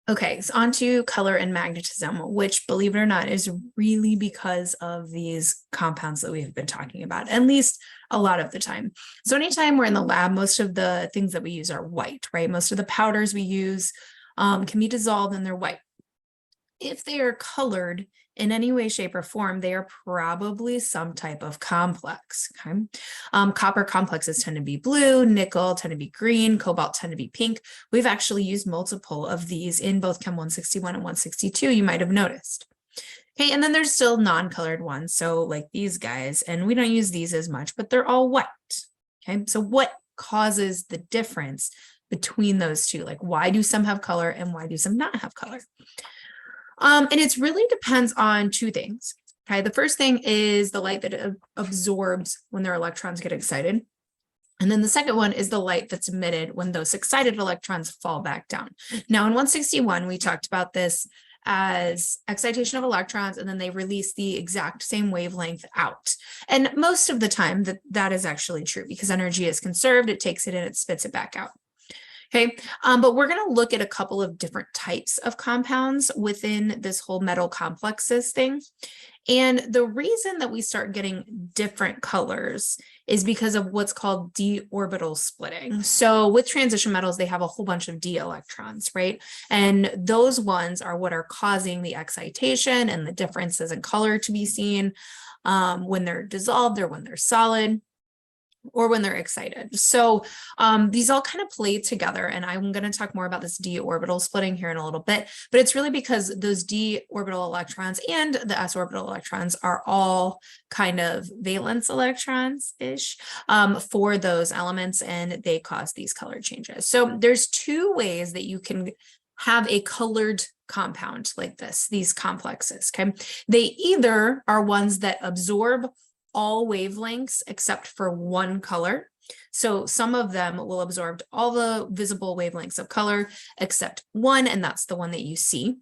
Okay, so on to color and magnetism, which, believe it or not, is really because of these compounds that we have been talking about, at least a lot of the time. So anytime we're in the lab, most of the things that we use are white, right? Most of the powders we use can be dissolved and they're white. If they are colored in any way, shape, or form, they are probably some type of complex. Okay. Copper complexes tend to be blue, nickel tend to be green, cobalt tend to be pink. We've actually used multiple of these in both Chem 161 and 162, you might have noticed. Okay, and then there's still non-colored ones, so like these guys, and we don't use these as much, but they're all white. Okay, so what causes the difference between those two? Like, why do some have color and why do some not have color? And it really depends on two things. Okay, the first thing is the light that it absorbs when their electrons get excited. And then the second one is the light that's emitted when those excited electrons fall back down. Now in 161, we talked about this as excitation of electrons, and then they release the exact same wavelength out. And most of the time that is actually true because energy is conserved, it takes it in, it spits it back out. Okay, but we're going to look at a couple of different types of compounds within this whole metal complexes thing. And the reason that we start getting different colors is because of what's called d orbital splitting. So with transition metals, they have a whole bunch of d electrons, right? And those ones are what are causing the excitation and the differences in color to be seen when they're dissolved or when they're solid, or when they're excited. So these all kind of play together, and I'm going to talk more about this d orbital splitting here in a little bit, but it's really because those d orbital electrons and the s orbital electrons are all kind of valence electrons-ish for those elements, and they cause these color changes. So there's two ways that you can have a colored compound like this, these complexes, okay? They either are ones that absorb all wavelengths except for one color. So some of them will absorb all the visible wavelengths of color except one, and that's the one that you see.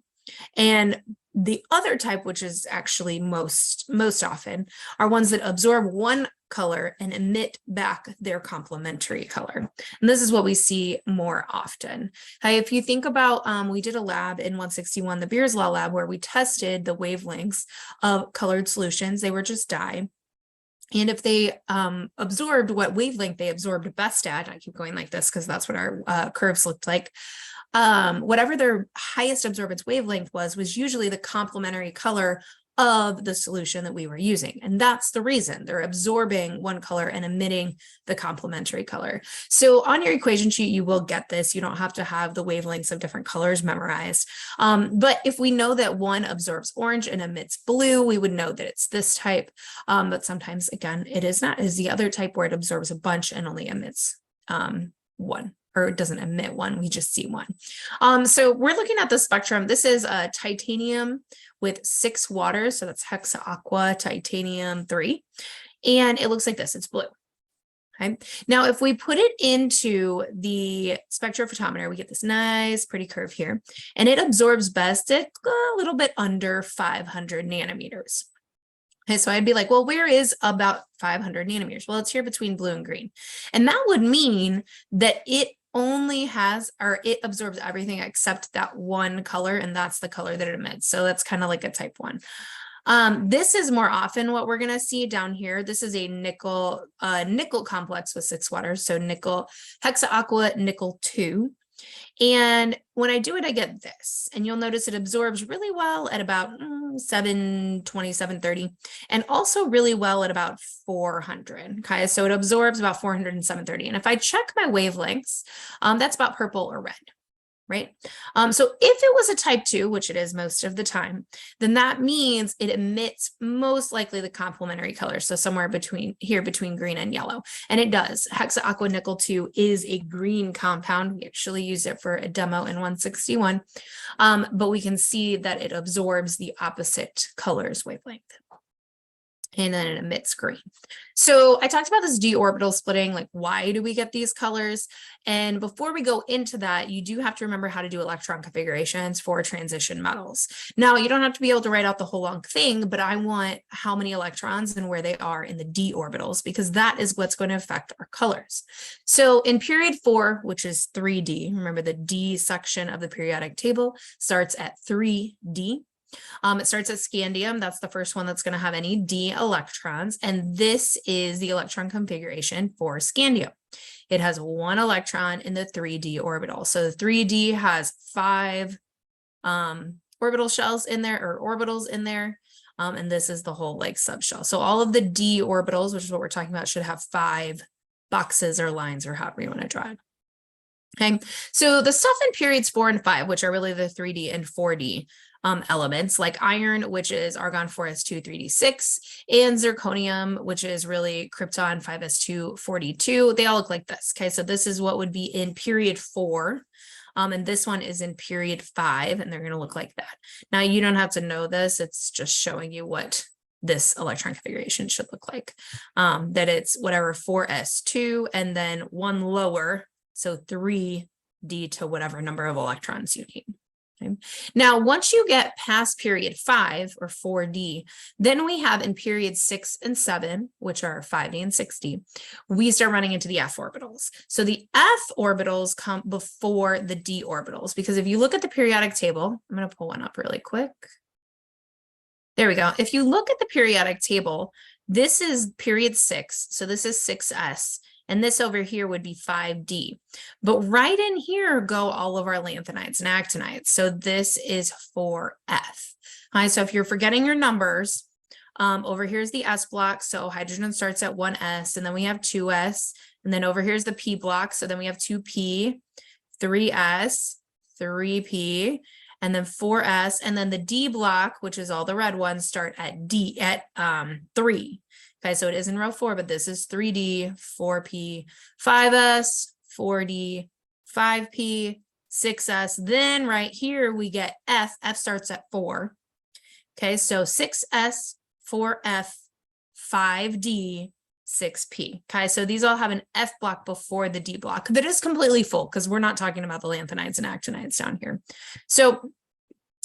And the other type, which is actually most often, are ones that absorb one color and emit back their complementary color. And this is what we see more often. If you think about, we did a lab in 161, the Beers Law lab, where we tested the wavelengths of colored solutions. They were just dye. And if they absorbed what wavelength they absorbed best at, I keep going like this because that's what our curves looked like, whatever their highest absorbance wavelength was usually the complementary color of the solution that we were using. And that's the reason they're absorbing one color and emitting the complementary color. So on your equation sheet, you will get this. You don't have to have the wavelengths of different colors memorized. But if we know that one absorbs orange and emits blue, we would know that it's this type. But sometimes, again, it is not. It is the other type where it absorbs a bunch and only emits one. Or it doesn't emit one, we just see one. So we're looking at the spectrum. This is a titanium with 6 waters, so that's hexa-aqua titanium 3. And it looks like this, it's blue. Okay. Now, if we put it into the spectrophotometer, we get this nice, pretty curve here, and it absorbs best at a little bit under 500 nanometers. Okay, so I'd be like, well, where is about 500 nanometers? Well, it's here between blue and green. And that would mean that it only has, or it absorbs everything except that one color, and that's the color that it emits. So that's kind of like a type 1. This is more often what we're going to see down here. This is a nickel complex with 6 waters. So nickel, hexa-aqua, nickel 2. And when I do it, I get this, and you'll notice it absorbs really well at about 720, 730, and also really well at about 400. Okay, so it absorbs about 400 and 730. And if I check my wavelengths, that's about purple or red. Right? So if it was a type 2, which it is most of the time, then that means it emits most likely the complementary color. So somewhere between green and yellow. And it does. Hexa-aqua nickel 2 is a green compound. We actually used it for a demo in 161. But we can see that it absorbs the opposite color's wavelength. and then it emits green. So I talked about this d orbital splitting, like why do we get these colors? And before we go into that, you do have to remember how to do electron configurations for transition metals. Now, you don't have to be able to write out the whole long thing, but I want how many electrons and where they are in the d orbitals, because that is what's going to affect our colors. So in period 4, which is 3D, remember the D section of the periodic table starts at 3D. It starts at scandium. That's the first one that's going to have any d electrons. And this is the electron configuration for scandium. It has 1 electron in the 3d orbital. So the 3d has 5 orbital shells in there, or orbitals in there. And this is the whole like subshell. So all of the d orbitals, which is what we're talking about, should have 5 boxes or lines, or however you want to draw it. Okay, so the stuff in periods 4 and 5, which are really the 3D and 4D elements, like iron, which is argon 4s2 3d6, and zirconium, which is really krypton 5s2 4d2. They all look like this. Okay, so this is what would be in period 4. And this one is in period 5, and they're going to look like that. Now, you don't have to know this. It's just showing you what this electron configuration should look like. That it's whatever 4s2 and then 1 lower, so 3d to whatever number of electrons you need. Okay. Now, once you get past period 5 or 4d, then we have in periods 6 and 7, which are 5d and 6d, we start running into the f orbitals. So the f orbitals come before the d orbitals, because if you look at the periodic table, I'm going to pull one up really quick. There we go. If you look at the periodic table, this is period 6. So this is 6s. And this over here would be 5D. But right in here go all of our lanthanides and actinides. So this is 4F. All right, so if you're forgetting your numbers, over here's the S block. So hydrogen starts at 1S, and then we have 2S. And then over here's the P block. So then we have 2P, 3S, 3P, and then 4S. And then the D block, which is all the red ones, start at 3. Okay, so it is in row 4, but this is 3D, 4P, 5S, 4D, 5P, 6S. Then right here we get F. F starts at 4. Okay, so 6S, 4F, 5D, 6P. Okay, so these all have an F block before the D block that is completely full, because we're not talking about the lanthanides and actinides down here. So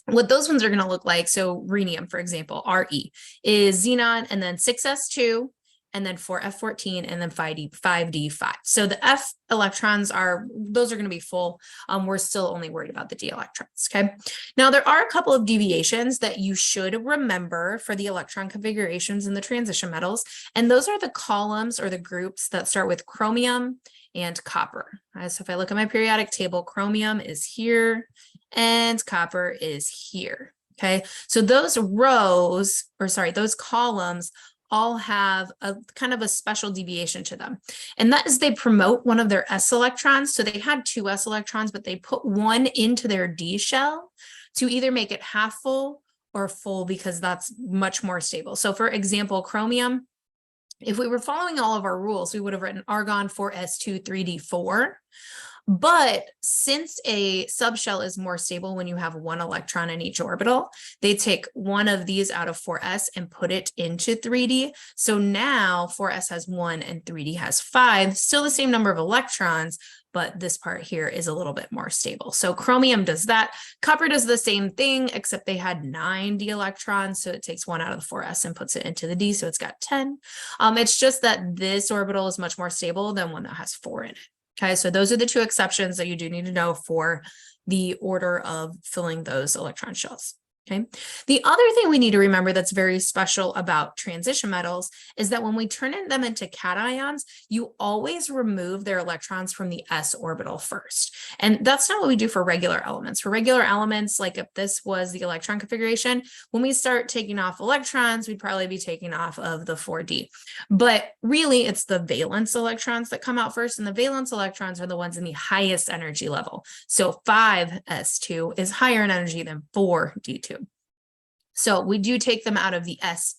what those ones are going to look like, so rhenium, for example, Re, is xenon, and then 6s2, and then 4f14, and then 5d5. So the F electrons those are going to be full. We're still only worried about the D electrons, okay? Now, there are a couple of deviations that you should remember for the electron configurations in the transition metals, and those are the columns or the groups that start with chromium and copper. So if I look at my periodic table, chromium is here, and copper is here, okay? So those those columns all have a kind of a special deviation to them. And that is they promote one of their S electrons. So they had 2 S electrons, but they put 1 into their D shell to either make it half full or full, because that's much more stable. So for example, chromium, if we were following all of our rules, we would have written argon 4s2 3d4. But since a subshell is more stable when you have 1 electron in each orbital, they take one of these out of 4s and put it into 3d. So now 4s has 1 and 3d has 5, still the same number of electrons, but this part here is a little bit more stable. So chromium does that. Copper does the same thing, except they had 9 d electrons. So it takes 1 out of the 4s and puts it into the d. So it's got 10. It's just that this orbital is much more stable than one that has 4 in it. Okay, so those are the 2 exceptions that you do need to know for the order of filling those electron shells. Okay. The other thing we need to remember that's very special about transition metals is that when we turn them into cations, you always remove their electrons from the s orbital first. And that's not what we do for regular elements. For regular elements, like if this was the electron configuration, when we start taking off electrons, we'd probably be taking off of the 4D. But really, it's the valence electrons that come out first, and the valence electrons are the ones in the highest energy level. So 5s2 is higher in energy than 4d2. So we do take them out of the S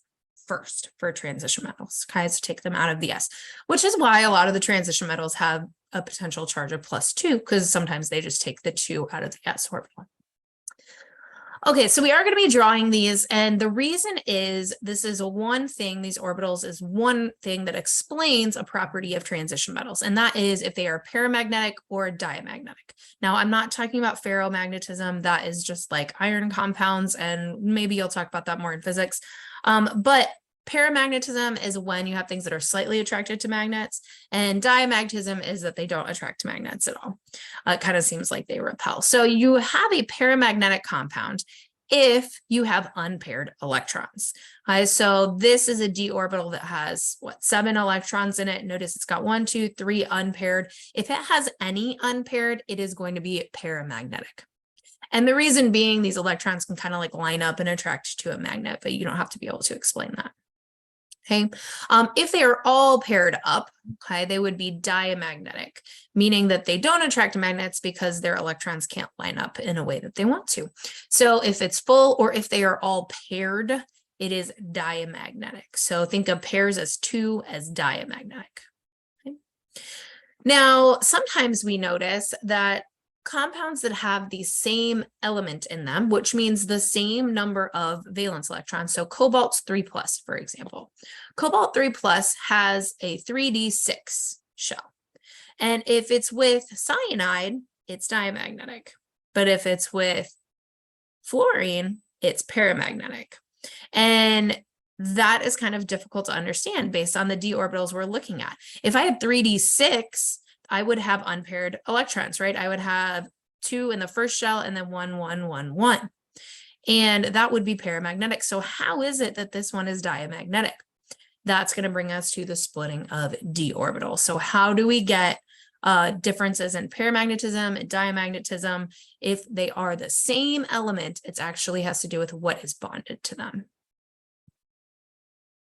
first for transition metals. Okay, so take them out of the S, which is why a lot of the transition metals have a potential charge of +2, because sometimes they just take the 2 out of the S orbital. Okay, so we are going to be drawing these, and the reason is this is one thing, these orbitals is one thing that explains a property of transition metals, and that is if they are paramagnetic or diamagnetic. Now, I'm not talking about ferromagnetism, that is just like iron compounds, and maybe you'll talk about that more in physics. But paramagnetism is when you have things that are slightly attracted to magnets, and diamagnetism is that they don't attract to magnets at all. It kind of seems like they repel. So you have a paramagnetic compound if you have unpaired electrons. So this is a d orbital that has 7 electrons in it. Notice it's got 1, 2, 3 unpaired. If it has any unpaired, it is going to be paramagnetic. And the reason being, these electrons can kind of like line up and attract to a magnet, but you don't have to be able to explain that. Okay, if they are all paired up, okay, they would be diamagnetic, meaning that they don't attract magnets because their electrons can't line up in a way that they want to. So if it's full or if they are all paired, it is diamagnetic. So think of pairs as 2 as diamagnetic. Okay. Now, sometimes we notice that compounds that have the same element in them, which means the same number of valence electrons. So cobalt's 3+, for example. Cobalt 3+ has a 3d6 shell. And if it's with cyanide, it's diamagnetic. But if it's with fluorine, it's paramagnetic. And that is kind of difficult to understand based on the d orbitals we're looking at. If I had 3d6, I would have unpaired electrons, right? I would have 2 in the first shell and then 1, 1, 1, 1. And that would be paramagnetic. So how is it that this one is diamagnetic? That's going to bring us to the splitting of d orbitals. So how do we get differences in paramagnetism and diamagnetism? If they are the same element, it actually has to do with what is bonded to them.